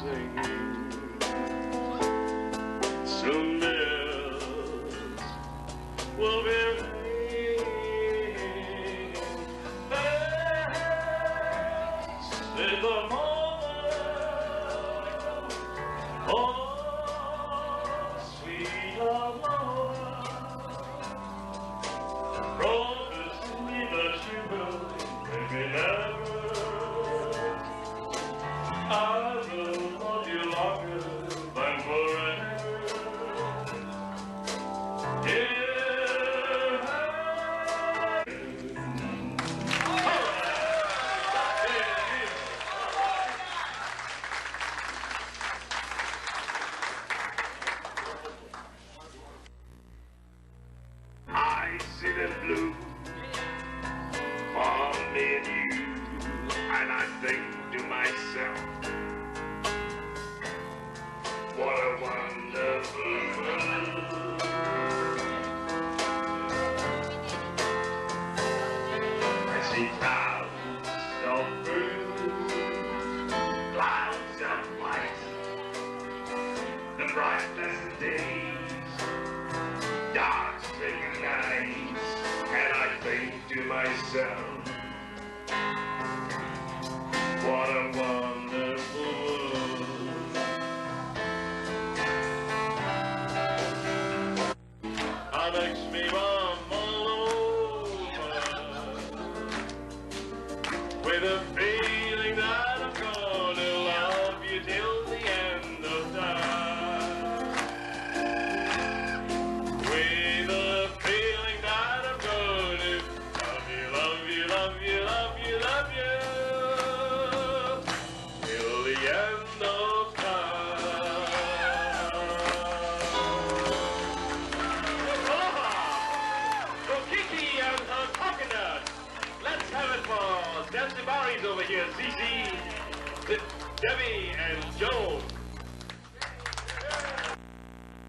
singing. Soon bells will be ringing. This is the moment. Oh, sweet Aurora, promise me that you will make me never. I will love you longer than forever. I see them blue for me and you, and I think to myself, what a wonderful world. I see clouds of blue, clouds of white, the bright pleasant days, dark spring nights, and I think to myself, what a wonderful world. That makes me run all over with a feeling that I'm gonna love you till the end of time. With a feeling that I'm gonna love you, love you, love you, love you, love you till the end of time. For Kiki and her coconut. Let's have it for Zanzibaris over here, Cece, Debbie and Joe.